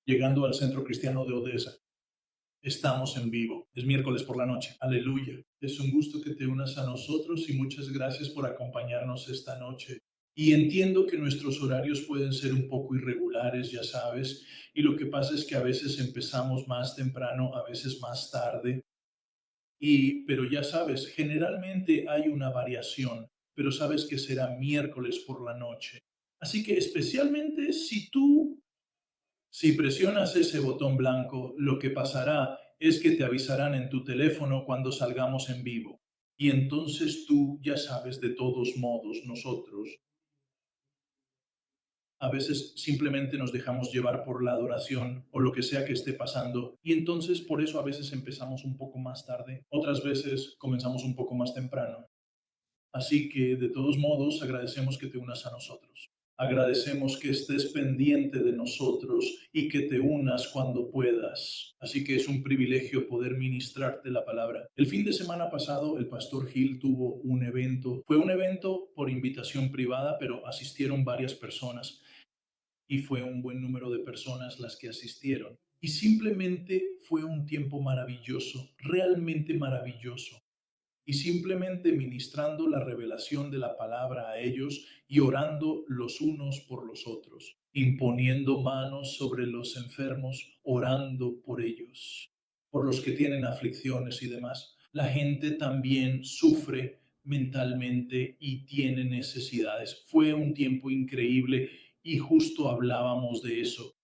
llegando al Centro Cristiano de Odessa. Estamos en vivo. Es miércoles por la noche. Aleluya. Es un gusto que te unas a nosotros y muchas gracias por acompañarnos esta noche. Y entiendo que nuestros horarios pueden ser un poco irregulares, ya sabes, y lo que pasa es que a veces empezamos más temprano, a veces más tarde, pero ya sabes, generalmente hay una variación, pero sabes que será miércoles por la noche. Así que especialmente si presionas ese botón blanco, lo que pasará es que te avisarán en tu teléfono cuando salgamos en vivo. Y entonces tú ya sabes, de todos modos, nosotros a veces simplemente nos dejamos llevar por la adoración o lo que sea que esté pasando. Y entonces por eso a veces empezamos un poco más tarde, otras veces comenzamos un poco más temprano. Así que, de todos modos, agradecemos que te unas a nosotros. Agradecemos que estés pendiente de nosotros y que te unas cuando puedas. Así que es un privilegio poder ministrarte la palabra. El fin de semana pasado, el pastor Gil tuvo un evento. Fue un evento por invitación privada, pero asistieron varias personas y fue un buen número de personas las que asistieron. Y simplemente fue un tiempo maravilloso, realmente maravilloso, y simplemente ministrando la revelación de la palabra a ellos y orando los unos por los otros, imponiendo manos sobre los enfermos, orando por ellos, por los que tienen aflicciones y demás. La gente también sufre mentalmente y tiene necesidades. Fue un tiempo increíble y justo hablábamos de eso.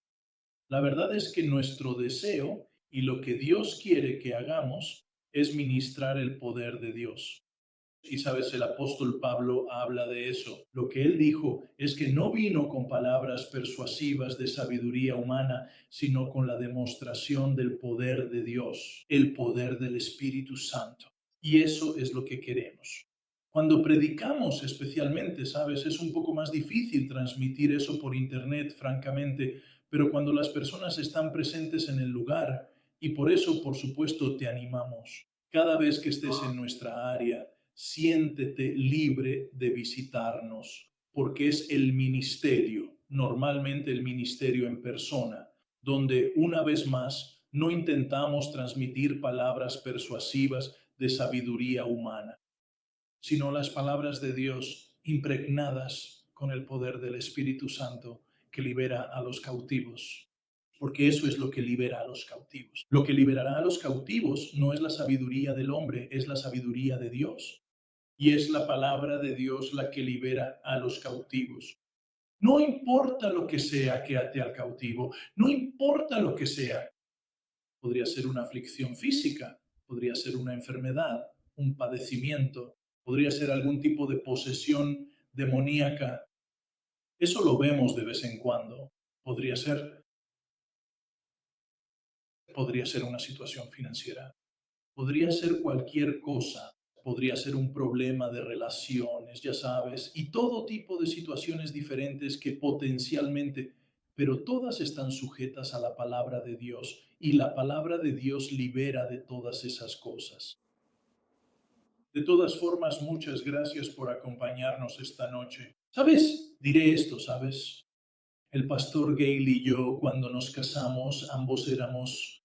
La verdad es que nuestro deseo y lo que Dios quiere que hagamos es ministrar el poder de Dios. Y sabes, el apóstol Pablo habla de eso. Lo que él dijo es que no vino con palabras persuasivas de sabiduría humana, sino con la demostración del poder de Dios, el poder del Espíritu Santo. Y eso es lo que queremos. Cuando predicamos especialmente, sabes, es un poco más difícil transmitir eso por internet, francamente, pero cuando las personas están presentes en el lugar, y por eso, por supuesto, te animamos. Cada vez que estés en nuestra área, siéntete libre de visitarnos, porque es el ministerio, normalmente el ministerio en persona, donde una vez más no intentamos transmitir palabras persuasivas de sabiduría humana, sino las palabras de Dios impregnadas con el poder del Espíritu Santo que libera a los cautivos. Porque eso es lo que libera a los cautivos. Lo que liberará a los cautivos no es la sabiduría del hombre, es la sabiduría de Dios. Y es la palabra de Dios la que libera a los cautivos. No importa lo que sea que ate al cautivo, no importa lo que sea. Podría ser una aflicción física, podría ser una enfermedad, un padecimiento, podría ser algún tipo de posesión demoníaca. Eso lo vemos de vez en cuando. Podría ser, podría ser una situación financiera, podría ser cualquier cosa, podría ser un problema de relaciones, ya sabes, y todo tipo de situaciones diferentes que potencialmente, pero todas están sujetas a la palabra de Dios y la palabra de Dios libera de todas esas cosas. De todas formas, muchas gracias por acompañarnos esta noche. ¿Sabes? Diré esto, ¿sabes? El pastor Gail y yo, cuando nos casamos, ambos éramos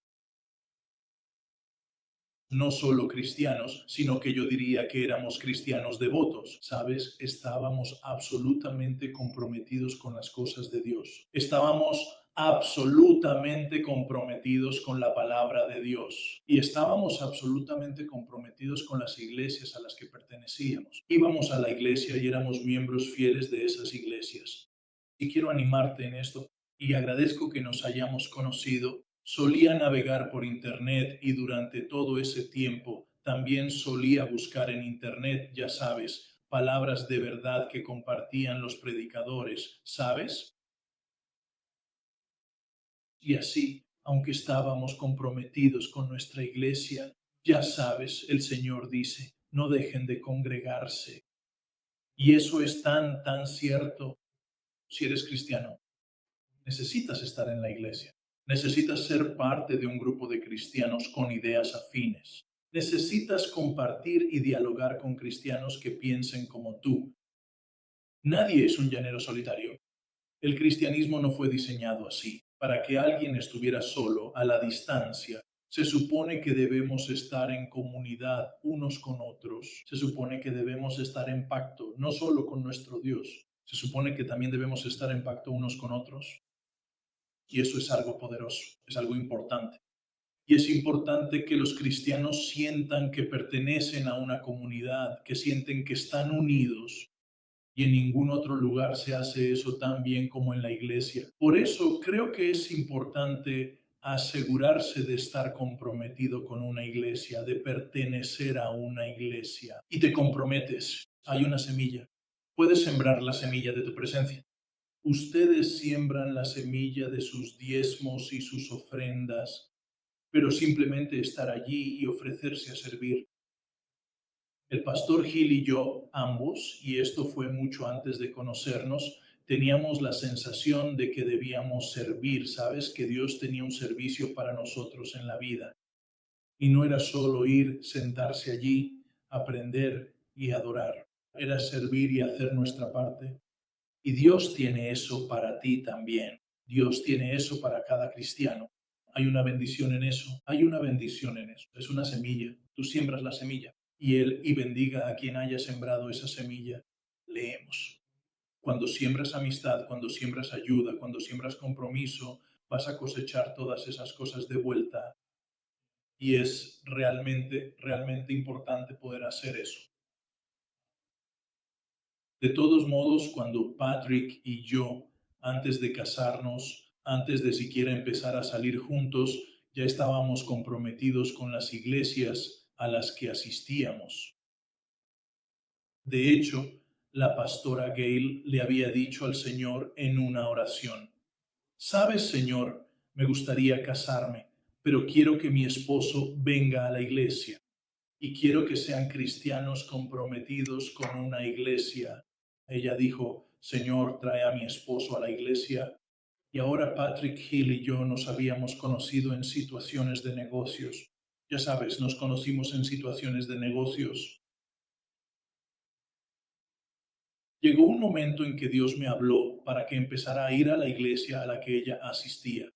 no solo cristianos, sino que yo diría que éramos cristianos devotos, ¿sabes? Estábamos absolutamente comprometidos con las cosas de Dios. Estábamos absolutamente comprometidos con la palabra de Dios y estábamos absolutamente comprometidos con las iglesias a las que pertenecíamos. Íbamos a la iglesia y éramos miembros fieles de esas iglesias. Y quiero animarte en esto y agradezco que nos hayamos conocido. Solía navegar por Internet y durante todo ese tiempo también solía buscar en Internet, ya sabes, palabras de verdad que compartían los predicadores, ¿sabes? Y así, aunque estábamos comprometidos con nuestra iglesia, ya sabes, el Señor dice, no dejen de congregarse. Y eso es tan, tan cierto si eres cristiano. Necesitas estar en la iglesia. Necesitas ser parte de un grupo de cristianos con ideas afines. Necesitas compartir y dialogar con cristianos que piensen como tú. Nadie es un llanero solitario. El cristianismo no fue diseñado así. Para que alguien estuviera solo, a la distancia, se supone que debemos estar en comunidad unos con otros. Se supone que debemos estar en pacto, no solo con nuestro Dios. Se supone que también debemos estar en pacto unos con otros. Y eso es algo poderoso, es algo importante. Y es importante que los cristianos sientan que pertenecen a una comunidad, que sienten que están unidos. Y en ningún otro lugar se hace eso tan bien como en la iglesia. Por eso creo que es importante asegurarse de estar comprometido con una iglesia, de pertenecer a una iglesia. Y te comprometes. Hay una semilla. Puedes sembrar la semilla de tu presencia. Ustedes siembran la semilla de sus diezmos y sus ofrendas, pero simplemente estar allí y ofrecerse a servir. El pastor Gil y yo, ambos, y esto fue mucho antes de conocernos, teníamos la sensación de que debíamos servir, ¿sabes? Que Dios tenía un servicio para nosotros en la vida. Y no era solo ir, sentarse allí, aprender y adorar. Era servir y hacer nuestra parte. Y Dios tiene eso para ti también. Dios tiene eso para cada cristiano. Hay una bendición en eso. Hay una bendición en eso. Es una semilla. Tú siembras la semilla y Él y bendiga a quien haya sembrado esa semilla. Leemos. Cuando siembras amistad, cuando siembras ayuda, cuando siembras compromiso, vas a cosechar todas esas cosas de vuelta. Y es realmente importante poder hacer eso. De todos modos, cuando Patrick y yo, antes de casarnos, antes de siquiera empezar a salir juntos, ya estábamos comprometidos con las iglesias a las que asistíamos. De hecho, la pastora Gail le había dicho al Señor en una oración: Sabes, Señor, me gustaría casarme, pero quiero que mi esposo venga a la iglesia y quiero que sean cristianos comprometidos con una iglesia. Ella dijo: Señor, trae a mi esposo a la iglesia. Y ahora Patrick Hill y yo nos habíamos conocido en situaciones de negocios. Ya sabes, nos conocimos en situaciones de negocios. Llegó un momento en que Dios me habló para que empezara a ir a la iglesia a la que ella asistía.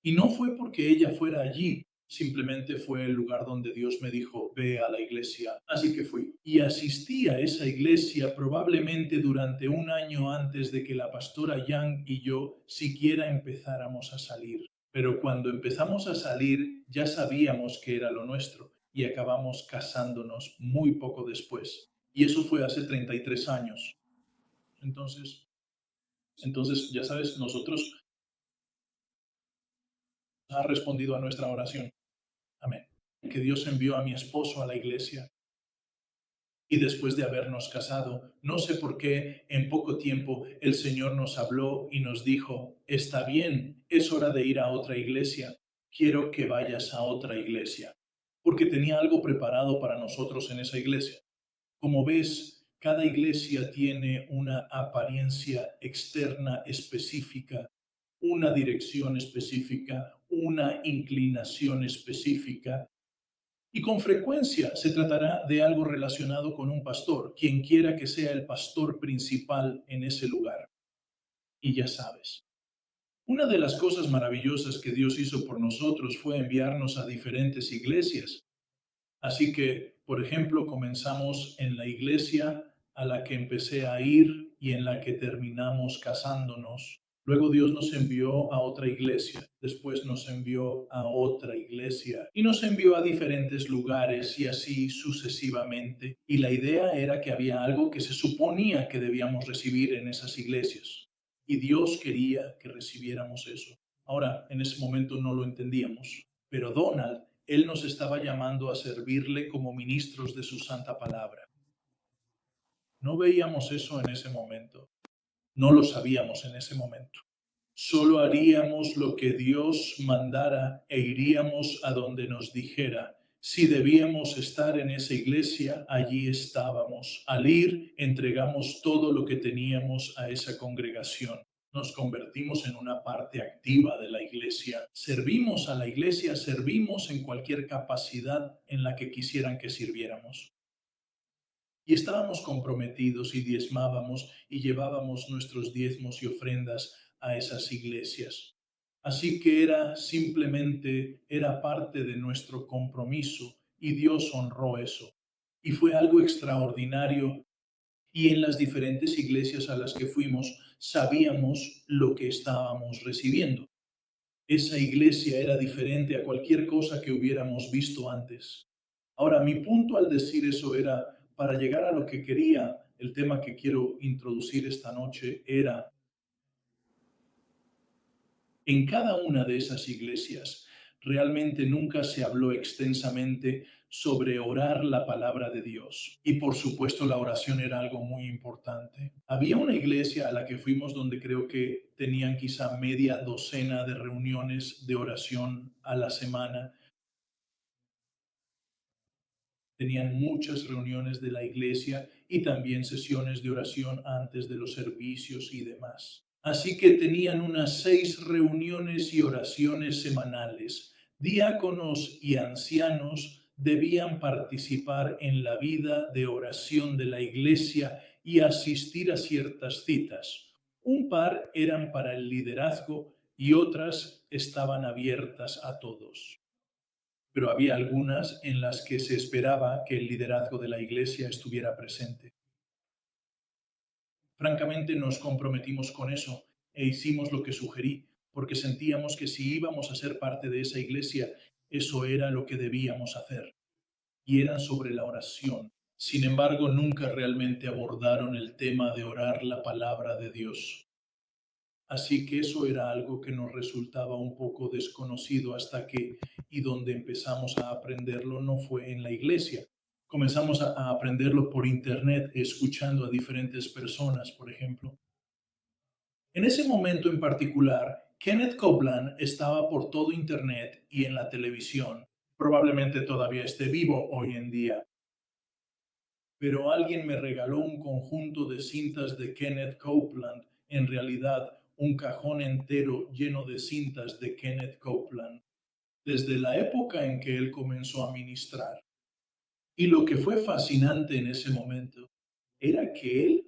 Y no fue porque ella fuera allí, simplemente fue el lugar donde Dios me dijo: ve a la iglesia. Así que fui. Y asistí a esa iglesia probablemente durante un año antes de que la pastora Young y yo siquiera empezáramos a salir. Pero cuando empezamos a salir ya sabíamos que era lo nuestro y acabamos casándonos muy poco después. Y eso fue hace 33 años. Entonces, ya sabes, nosotros ha respondido a nuestra oración. Amén. Que Dios envió a mi esposo a la iglesia y después de habernos casado, no sé por qué, en poco tiempo el Señor nos habló y nos dijo: está bien, es hora de ir a otra iglesia, quiero que vayas a otra iglesia, porque tenía algo preparado para nosotros en esa iglesia. Como ves, cada iglesia tiene una apariencia externa específica, una dirección específica, una inclinación específica. Y con frecuencia se tratará de algo relacionado con un pastor, quien quiera que sea el pastor principal en ese lugar. Y ya sabes, una de las cosas maravillosas que Dios hizo por nosotros fue enviarnos a diferentes iglesias. Así que, por ejemplo, comenzamos en la iglesia a la que empecé a ir y en la que terminamos casándonos. Luego Dios nos envió a otra iglesia, después nos envió a otra iglesia y nos envió a diferentes lugares y así sucesivamente. Y la idea era que había algo que se suponía que debíamos recibir en esas iglesias. Y Dios quería que recibiéramos eso. Ahora, en ese momento no lo entendíamos, pero Donald, él nos estaba llamando a servirle como ministros de su santa palabra. No veíamos eso en ese momento. No lo sabíamos en ese momento. Solo haríamos lo que Dios mandara e iríamos a donde nos dijera. Si debíamos estar en esa iglesia, allí estábamos. Al ir, entregamos todo lo que teníamos a esa congregación. Nos convertimos en una parte activa de la iglesia. Servimos a la iglesia, servimos en cualquier capacidad en la que quisieran que sirviéramos. Y estábamos comprometidos y diezmábamos y llevábamos nuestros diezmos y ofrendas a esas iglesias. Así que era parte de nuestro compromiso y Dios honró eso. Y fue algo extraordinario y en las diferentes iglesias a las que fuimos sabíamos lo que estábamos recibiendo. Esa iglesia era diferente a cualquier cosa que hubiéramos visto antes. Ahora, mi punto al decir eso era, para llegar a lo que quería, el tema que quiero introducir esta noche era, en cada una de esas iglesias, realmente nunca se habló extensamente sobre orar la palabra de Dios. Y por supuesto la oración era algo muy importante. Había una iglesia a la que fuimos donde creo que tenían quizá media docena de reuniones de oración a la semana. Tenían muchas reuniones de la iglesia y también sesiones de oración antes de los servicios y demás. Así que tenían unas 6 reuniones y oraciones semanales. Diáconos y ancianos debían participar en la vida de oración de la iglesia y asistir a ciertas citas. Un par eran para el liderazgo y otras estaban abiertas a todos, pero había algunas en las que se esperaba que el liderazgo de la iglesia estuviera presente. Francamente nos comprometimos con eso e hicimos lo que sugerí, porque sentíamos que si íbamos a ser parte de esa iglesia, eso era lo que debíamos hacer, y era sobre la oración. Sin embargo, nunca realmente abordaron el tema de orar la palabra de Dios. Así que eso era algo que nos resultaba un poco desconocido hasta que, y donde empezamos a aprenderlo no fue en la iglesia. Comenzamos a aprenderlo por internet, escuchando a diferentes personas, por ejemplo. En ese momento en particular, Kenneth Copeland estaba por todo internet y en la televisión. Probablemente todavía esté vivo hoy en día, pero alguien me regaló un conjunto de cintas de Kenneth Copeland, en realidad un cajón entero lleno de cintas de Kenneth Copeland, desde la época en que él comenzó a ministrar. Y lo que fue fascinante en ese momento era que él,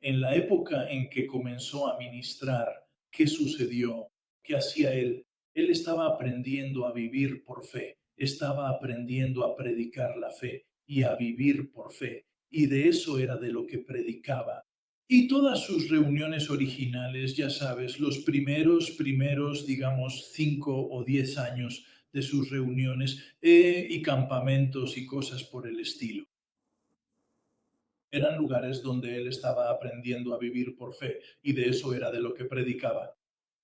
en la época en que comenzó a ministrar, ¿qué sucedió? ¿Qué hacía él? Él estaba aprendiendo a vivir por fe, estaba aprendiendo a predicar la fe y a vivir por fe. Y de eso era de lo que predicaba. Y todas sus reuniones originales, ya sabes, los primeros, digamos, 5 o 10 años de sus reuniones y campamentos y cosas por el estilo. Eran lugares donde él estaba aprendiendo a vivir por fe y de eso era de lo que predicaba.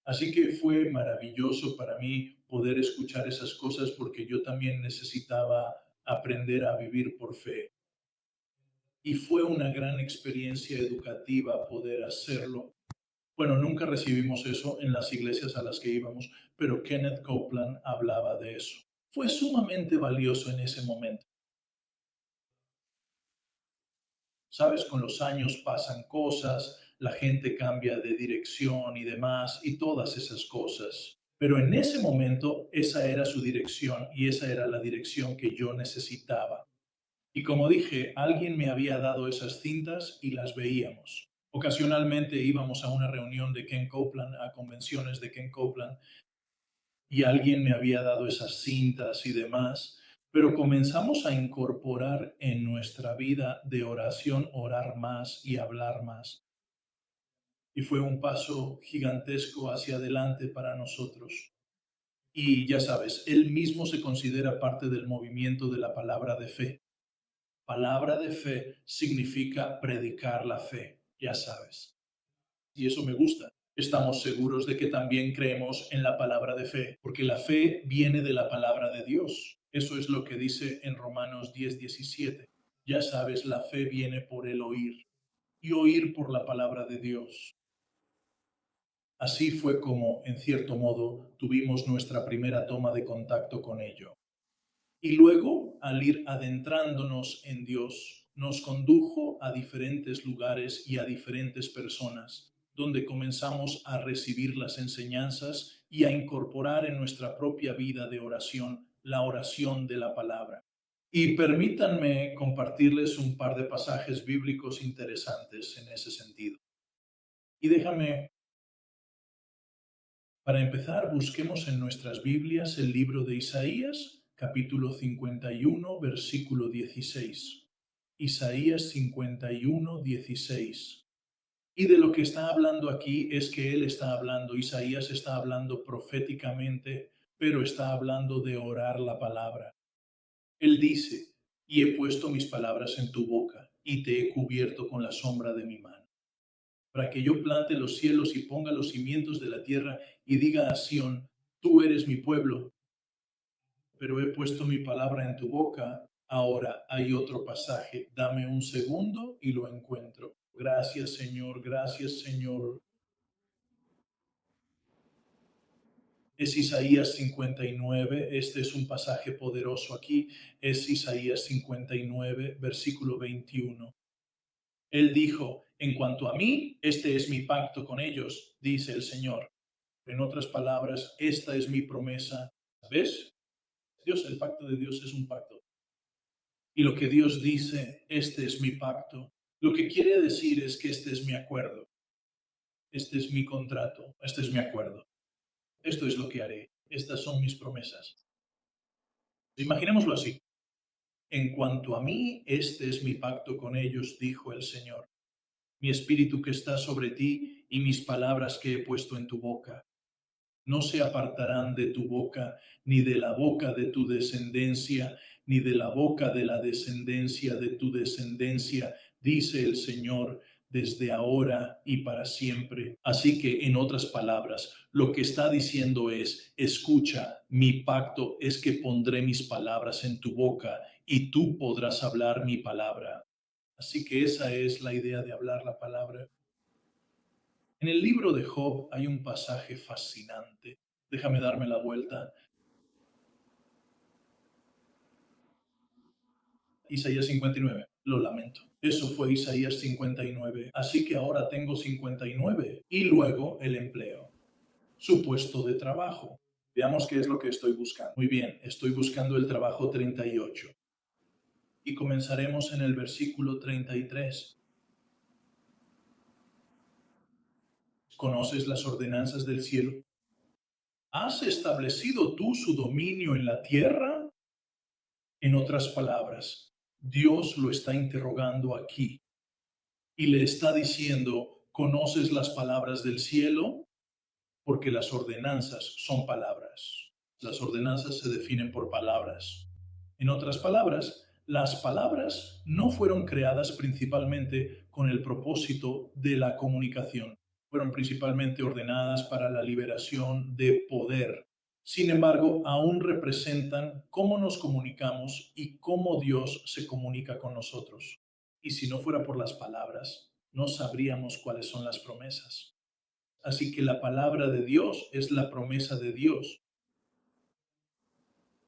Así que fue maravilloso para mí poder escuchar esas cosas porque yo también necesitaba aprender a vivir por fe. Y fue una gran experiencia educativa poder hacerlo. Bueno, nunca recibimos eso en las iglesias a las que íbamos, pero Kenneth Copeland hablaba de eso. Fue sumamente valioso en ese momento. Sabes, con los años pasan cosas, la gente cambia de dirección y demás, y todas esas cosas. Pero en ese momento esa era su dirección y esa era la dirección que yo necesitaba. Y como dije, alguien me había dado esas cintas y las veíamos. Ocasionalmente íbamos a una reunión de Ken Copeland, a convenciones de Ken Copeland, y alguien me había dado esas cintas y demás, pero comenzamos a incorporar en nuestra vida de oración, orar más y hablar más. Y fue un paso gigantesco hacia adelante para nosotros. Y ya sabes, él mismo se considera parte del movimiento de la palabra de fe. Palabra de fe significa predicar la fe, ya sabes. Y eso me gusta. Estamos seguros de que también creemos en la palabra de fe, porque la fe viene de la palabra de Dios. Eso es lo que dice en Romanos 10:17. Ya sabes, la fe viene por el oír y oír por la palabra de Dios. Así fue como, en cierto modo, tuvimos nuestra primera toma de contacto con ello. Y luego, al ir adentrándonos en Dios, nos condujo a diferentes lugares y a diferentes personas, donde comenzamos a recibir las enseñanzas y a incorporar en nuestra propia vida de oración la oración de la palabra. Y permítanme compartirles un par de pasajes bíblicos interesantes en ese sentido. Y déjame Para empezar, busquemos en nuestras Biblias el libro de Isaías, capítulo 51, versículo 16. Isaías 51, 16. Y de lo que está hablando aquí es que él está hablando, Isaías está hablando proféticamente, pero está hablando de orar la palabra. Él dice, y he puesto mis palabras en tu boca, y te he cubierto con la sombra de mi mano, para que yo plante los cielos y ponga los cimientos de la tierra y diga a Sión, tú eres mi pueblo, pero he puesto mi palabra en tu boca. Ahora hay otro pasaje, dame un segundo y lo encuentro. Gracias Señor, gracias Señor. Es Isaías 59, este es un pasaje poderoso aquí, es Isaías 59, versículo 21. Él dijo, en cuanto a mí, este es mi pacto con ellos, dice el Señor. En otras palabras, esta es mi promesa. ¿Ves? Dios, el pacto de Dios es un pacto. Y lo que Dios dice, este es mi pacto. Lo que quiere decir es que este es mi acuerdo, este es mi contrato, este es mi acuerdo. Esto es lo que haré, estas son mis promesas. Imaginémoslo así. En cuanto a mí, este es mi pacto con ellos, dijo el Señor. Mi espíritu que está sobre ti y mis palabras que he puesto en tu boca no se apartarán de tu boca, ni de la boca de tu descendencia, ni de la boca de la descendencia de tu descendencia, dice el Señor, desde ahora y para siempre. Así que, en otras palabras, lo que está diciendo es, escucha, mi pacto es que pondré mis palabras en tu boca y tú podrás hablar mi palabra. Así que esa es la idea de hablar la palabra. En el libro de Job hay un pasaje fascinante. Déjame darme la vuelta. Isaías 59. Lo lamento. Eso fue Isaías 59. Así que ahora tengo 59. Y luego el empleo. Su puesto de trabajo. Veamos qué es lo que estoy buscando. Muy bien, estoy buscando el trabajo 38. Y comenzaremos en el versículo 33. ¿Conoces las ordenanzas del cielo? ¿Has establecido tú su dominio en la tierra? En otras palabras, Dios lo está interrogando aquí y le está diciendo, ¿conoces las palabras del cielo? Porque las ordenanzas son palabras. Las ordenanzas se definen por palabras. En otras palabras, las palabras no fueron creadas principalmente con el propósito de la comunicación. Fueron principalmente ordenadas para la liberación de poder. Sin embargo, aún representan cómo nos comunicamos y cómo Dios se comunica con nosotros. Y si no fuera por las palabras, no sabríamos cuáles son las promesas. Así que la palabra de Dios es la promesa de Dios.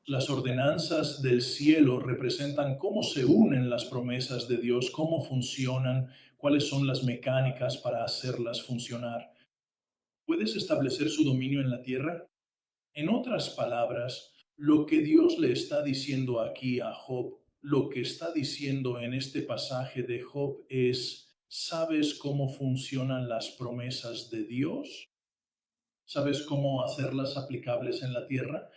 Las ordenanzas del cielo representan cómo se unen las promesas de Dios, cómo funcionan, cuáles son las mecánicas para hacerlas funcionar. ¿Puedes establecer su dominio en la tierra? En otras palabras, lo que Dios le está diciendo aquí a Job, lo que está diciendo en este pasaje de Job es, ¿sabes cómo funcionan las promesas de Dios? ¿Sabes cómo hacerlas aplicables en la tierra?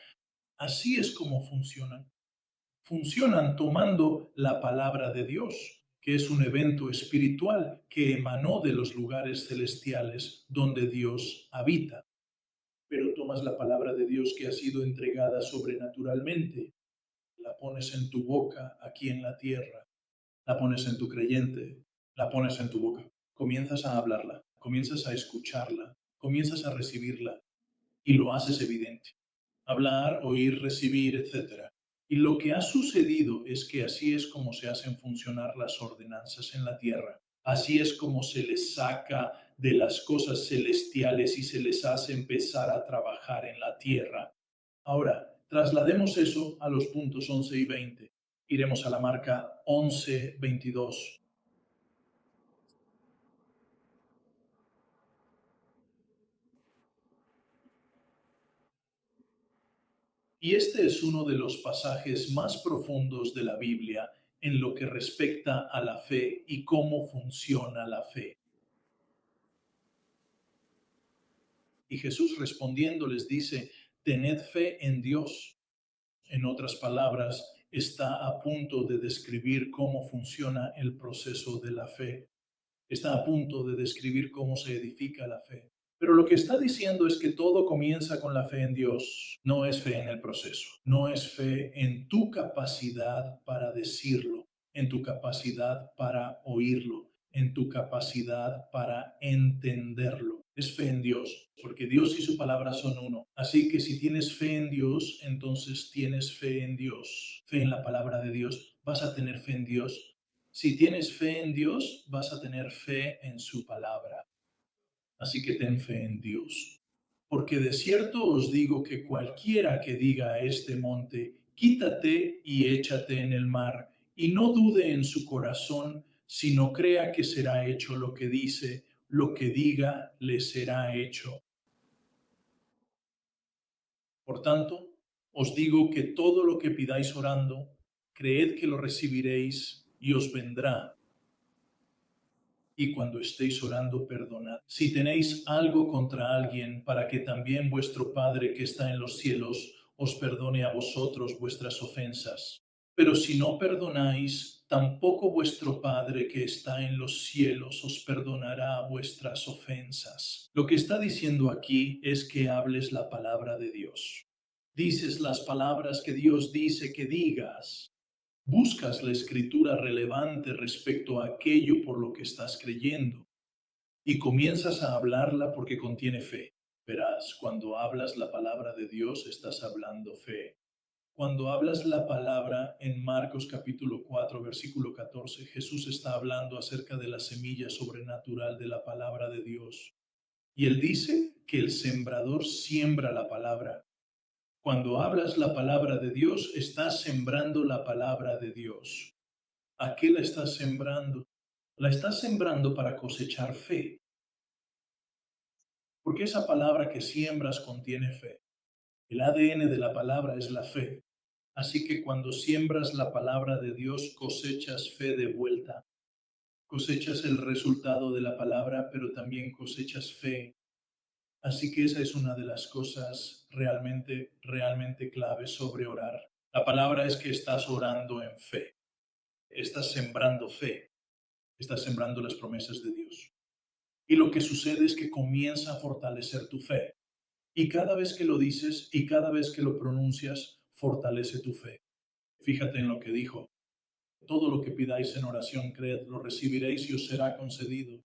Así es como funcionan. Funcionan tomando la palabra de Dios, que es un evento espiritual que emanó de los lugares celestiales donde Dios habita. Pero tomas la palabra de Dios que ha sido entregada sobrenaturalmente, la pones en tu boca aquí en la tierra, la pones en tu creyente, la pones en tu boca. Comienzas a hablarla, comienzas a escucharla, comienzas a recibirla y lo haces evidente. Hablar, oír, recibir, etcétera. Y lo que ha sucedido es que así es como se hacen funcionar las ordenanzas en la tierra. Así es como se les saca de las cosas celestiales y se les hace empezar a trabajar en la tierra. Ahora, traslademos eso a los puntos 11 y 20. Iremos a la marca 11:22. Y este es uno de los pasajes más profundos de la Biblia en lo que respecta a la fe y cómo funciona la fe. Y Jesús respondiendo les dice, tened fe en Dios. En otras palabras, está a punto de describir cómo funciona el proceso de la fe. Está a punto de describir cómo se edifica la fe. Pero lo que está diciendo es que todo comienza con la fe en Dios. No es fe en el proceso. No es fe en tu capacidad para decirlo, en tu capacidad para oírlo, en tu capacidad para entenderlo. Es fe en Dios, porque Dios y su palabra son uno. Así que si tienes fe en Dios, entonces tienes fe en Dios. Fe en la palabra de Dios. Vas a tener fe en Dios. Si tienes fe en Dios, vas a tener fe en su palabra. Así que ten fe en Dios. Porque de cierto os digo que cualquiera que diga a este monte, quítate y échate en el mar, y no dude en su corazón, sino crea que será hecho lo que dice, lo que diga le será hecho. Por tanto, os digo que todo lo que pidáis orando, creed que lo recibiréis y os vendrá. Y cuando estéis orando, perdonad. Si tenéis algo contra alguien, para que también vuestro Padre que está en los cielos os perdone a vosotros vuestras ofensas. Pero si no perdonáis, tampoco vuestro Padre que está en los cielos os perdonará vuestras ofensas. Lo que está diciendo aquí es que hables la palabra de Dios. Dices las palabras que Dios dice que digas. Buscas la escritura relevante respecto a aquello por lo que estás creyendo y comienzas a hablarla porque contiene fe. Verás, cuando hablas la palabra de Dios, estás hablando fe. Cuando hablas la palabra en Marcos capítulo 4, versículo 14, Jesús está hablando acerca de la semilla sobrenatural de la palabra de Dios. Y él dice que el sembrador siembra la palabra. Cuando hablas la palabra de Dios, estás sembrando la palabra de Dios. ¿A qué la estás sembrando? La estás sembrando para cosechar fe, porque esa palabra que siembras contiene fe. El ADN de la palabra es la fe. Así que cuando siembras la palabra de Dios, cosechas fe de vuelta. Cosechas el resultado de la palabra, pero también cosechas fe. Así que esa es una de las cosas realmente claves sobre orar. La palabra es que estás orando en fe. Estás sembrando fe. Estás sembrando las promesas de Dios. Y lo que sucede es que comienza a fortalecer tu fe. Y cada vez que lo dices y cada vez que lo pronuncias, fortalece tu fe. Fíjate en lo que dijo. Todo lo que pidáis en oración, creed, lo recibiréis y os será concedido.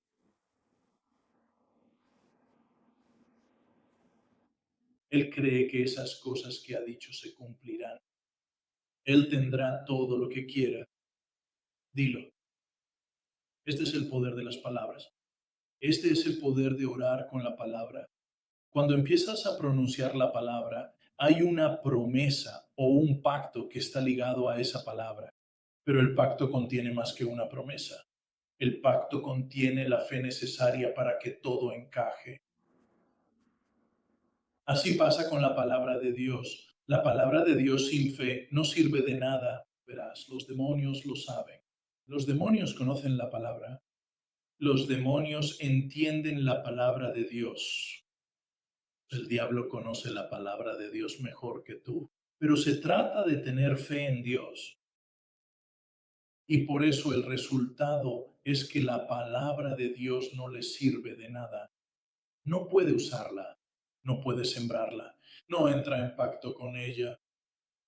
Él cree que esas cosas que ha dicho se cumplirán. Él tendrá todo lo que quiera. Dilo. Este es el poder de las palabras. Este es el poder de orar con la palabra. Cuando empiezas a pronunciar la palabra, hay una promesa o un pacto que está ligado a esa palabra, pero el pacto contiene más que una promesa. El pacto contiene la fe necesaria para que todo encaje. Así pasa con la palabra de Dios. La palabra de Dios sin fe no sirve de nada. Verás, los demonios lo saben. Los demonios conocen la palabra. Los demonios entienden la palabra de Dios. El diablo conoce la palabra de Dios mejor que tú, pero se trata de tener fe en Dios. Y por eso el resultado es que la palabra de Dios no le sirve de nada. No puede usarla, no puede sembrarla, no entra en pacto con ella.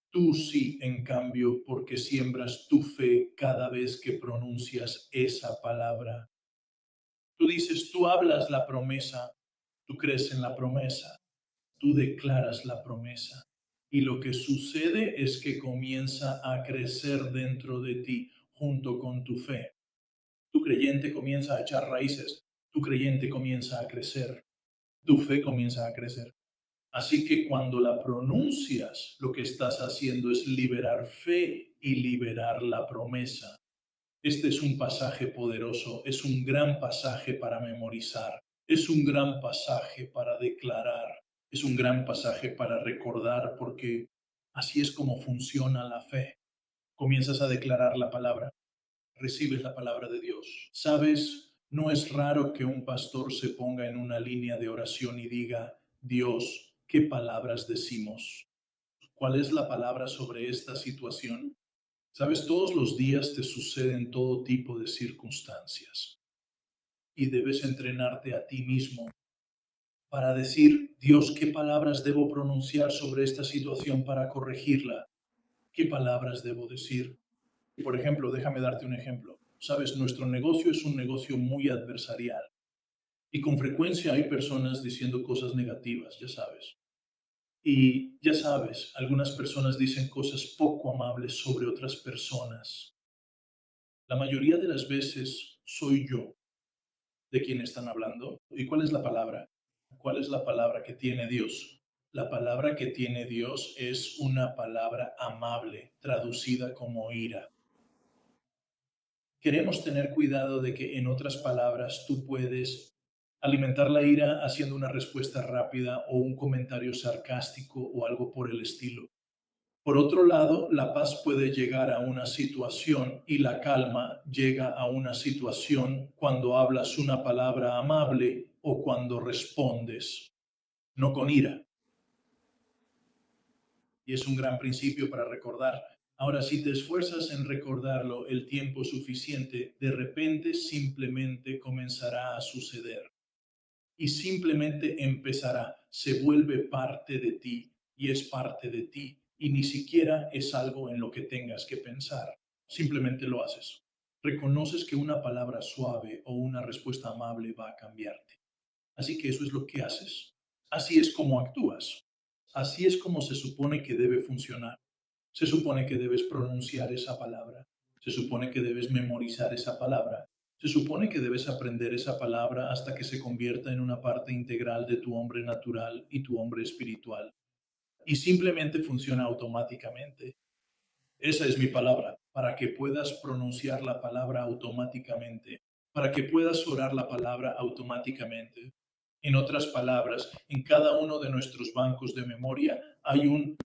Tú sí, en cambio, porque siembras tu fe cada vez que pronuncias esa palabra. Tú dices, tú hablas la promesa, tú crees en la promesa. Tú declaras la promesa y lo que sucede es que comienza a crecer dentro de ti junto con tu fe. Tu creyente comienza a echar raíces, tu creyente comienza a crecer, tu fe comienza a crecer. Así que cuando la pronuncias, lo que estás haciendo es liberar fe y liberar la promesa. Este es un pasaje poderoso, es un gran pasaje para memorizar, es un gran pasaje para declarar, es un gran pasaje para recordar, porque así es como funciona la fe. Comienzas a declarar la palabra, recibes la palabra de Dios. Sabes, no es raro que un pastor se ponga en una línea de oración y diga, Dios, ¿qué palabras decimos? ¿Cuál es la palabra sobre esta situación? Sabes, todos los días te suceden todo tipo de circunstancias y debes entrenarte a ti mismo para decir, Dios, ¿qué palabras debo pronunciar sobre esta situación para corregirla? ¿Qué palabras debo decir? Por ejemplo, déjame darte un ejemplo. Sabes, nuestro negocio es un negocio muy adversarial y con frecuencia hay personas diciendo cosas negativas, ya sabes. Y ya sabes, algunas personas dicen cosas poco amables sobre otras personas. La mayoría de las veces soy yo de quien están hablando. ¿Y cuál es la palabra? ¿Cuál es la palabra que tiene Dios? La palabra que tiene Dios es una palabra amable, traducida como ira. Queremos tener cuidado de que, en otras palabras, tú puedes alimentar la ira haciendo una respuesta rápida o un comentario sarcástico o algo por el estilo. Por otro lado, la paz puede llegar a una situación y la calma llega a una situación cuando hablas una palabra amable o cuando respondes, no con ira. Y es un gran principio para recordar. Ahora, si te esfuerzas en recordarlo el tiempo suficiente, de repente simplemente comenzará a suceder y simplemente empezará, se vuelve parte de ti y es parte de ti y ni siquiera es algo en lo que tengas que pensar, simplemente lo haces. Reconoces que una palabra suave o una respuesta amable va a cambiarte. Así que eso es lo que haces. Así es como actúas. Así es como se supone que debe funcionar. Se supone que debes pronunciar esa palabra. Se supone que debes memorizar esa palabra. Se supone que debes aprender esa palabra hasta que se convierta en una parte integral de tu hombre natural y tu hombre espiritual. Y simplemente funciona automáticamente. Esa es mi palabra, para que puedas pronunciar la palabra automáticamente, para que puedas orar la palabra automáticamente. En otras palabras, en cada uno de nuestros bancos de memoria hay un,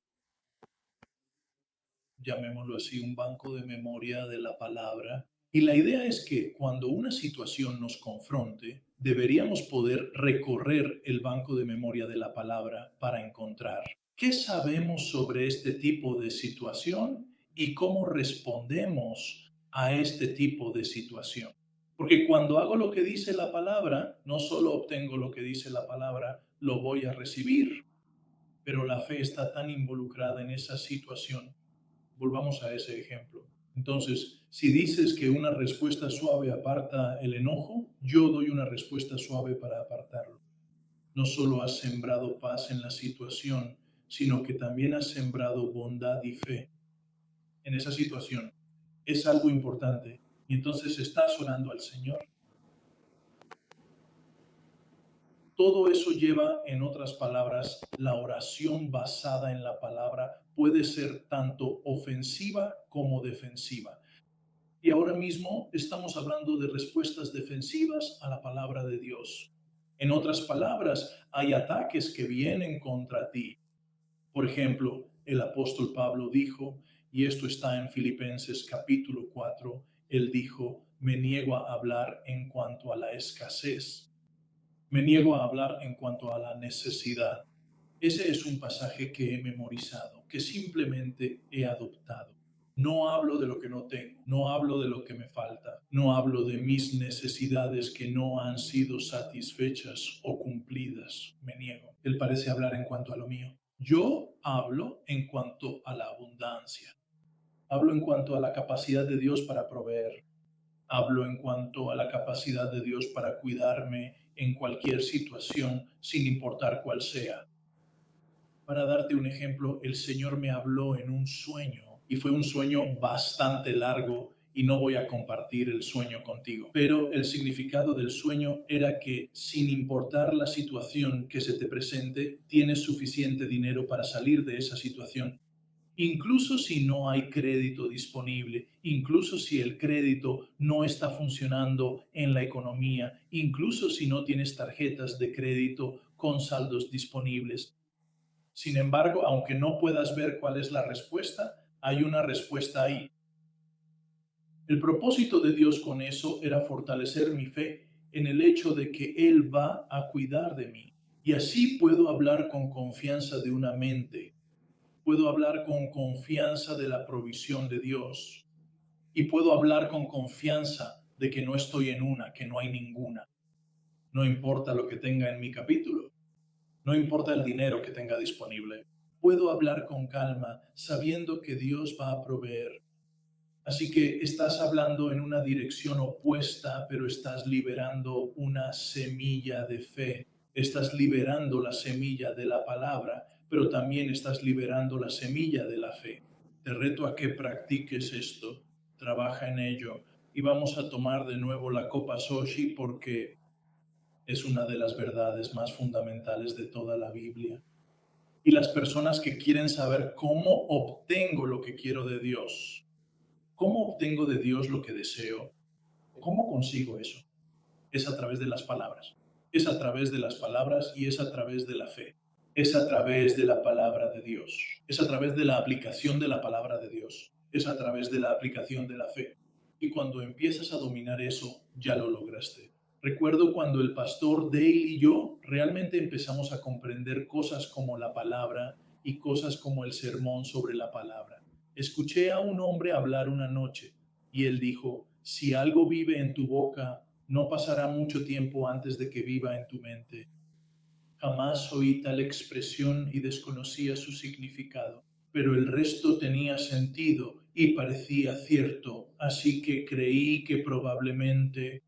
llamémoslo así, un banco de memoria de la palabra. Y la idea es que cuando una situación nos confronte, deberíamos poder recorrer el banco de memoria de la palabra para encontrar qué sabemos sobre este tipo de situación y cómo respondemos a este tipo de situación. Porque cuando hago lo que dice la palabra, no solo obtengo lo que dice la palabra, lo voy a recibir, pero la fe está tan involucrada en esa situación. Volvamos a ese ejemplo. Entonces, si dices que una respuesta suave aparta el enojo, yo doy una respuesta suave para apartarlo. No solo has sembrado paz en la situación, sino que también has sembrado bondad y fe en esa situación. Es algo importante. Y entonces estás orando al Señor. Todo eso lleva, en otras palabras, la oración basada en la palabra puede ser tanto ofensiva como defensiva. Y ahora mismo estamos hablando de respuestas defensivas a la palabra de Dios. En otras palabras, hay ataques que vienen contra ti. Por ejemplo, el apóstol Pablo dijo, y esto está en Filipenses capítulo 4, él dijo, me niego a hablar en cuanto a la escasez, me niego a hablar en cuanto a la necesidad. Ese es un pasaje que he memorizado, que simplemente he adoptado. No hablo de lo que no tengo, no hablo de lo que me falta, no hablo de mis necesidades que no han sido satisfechas o cumplidas. Me niego. Él parece hablar en cuanto a lo mío. Yo hablo en cuanto a la abundancia. Hablo en cuanto a la capacidad de Dios para proveer. Hablo en cuanto a la capacidad de Dios para cuidarme en cualquier situación, sin importar cuál sea. Para darte un ejemplo, el Señor me habló en un sueño y fue un sueño bastante largo y no voy a compartir el sueño contigo. Pero el significado del sueño era que, sin importar la situación que se te presente, tienes suficiente dinero para salir de esa situación. Incluso si no hay crédito disponible, incluso si el crédito no está funcionando en la economía, incluso si no tienes tarjetas de crédito con saldos disponibles. Sin embargo, aunque no puedas ver cuál es la respuesta, hay una respuesta ahí. El propósito de Dios con eso era fortalecer mi fe en el hecho de que Él va a cuidar de mí Y así puedo hablar con confianza de una mente, puedo hablar con confianza de la provisión de Dios y puedo hablar con confianza de que no estoy en una, que no hay ninguna. No importa lo que tenga en mi capítulo, no importa el dinero que tenga disponible. Puedo hablar con calma sabiendo que Dios va a proveer. Así que estás hablando en una dirección opuesta, pero estás liberando una semilla de fe. Estás liberando la semilla de la palabra, pero también estás liberando la semilla de la fe. Te reto a que practiques esto, trabaja en ello y vamos a tomar de nuevo la copa Soshi porque es una de las verdades más fundamentales de toda la Biblia. Y las personas que quieren saber cómo obtengo lo que quiero de Dios, cómo obtengo de Dios lo que deseo, cómo consigo eso, es a través de las palabras. Es a través de las palabras y es a través de la fe. Es a través de la palabra de Dios. Es a través de la aplicación de la palabra de Dios. Es a través de la aplicación de la fe. Y cuando empiezas a dominar eso, ya lo lograste. Recuerdo cuando el pastor Dale y yo realmente empezamos a comprender cosas como la palabra y cosas como el sermón sobre la palabra. Escuché a un hombre hablar una noche y él dijo, si algo vive en tu boca, no pasará mucho tiempo antes de que viva en tu mente. Jamás oí tal expresión y desconocía su significado, pero el resto tenía sentido y parecía cierto, así que creí que probablemente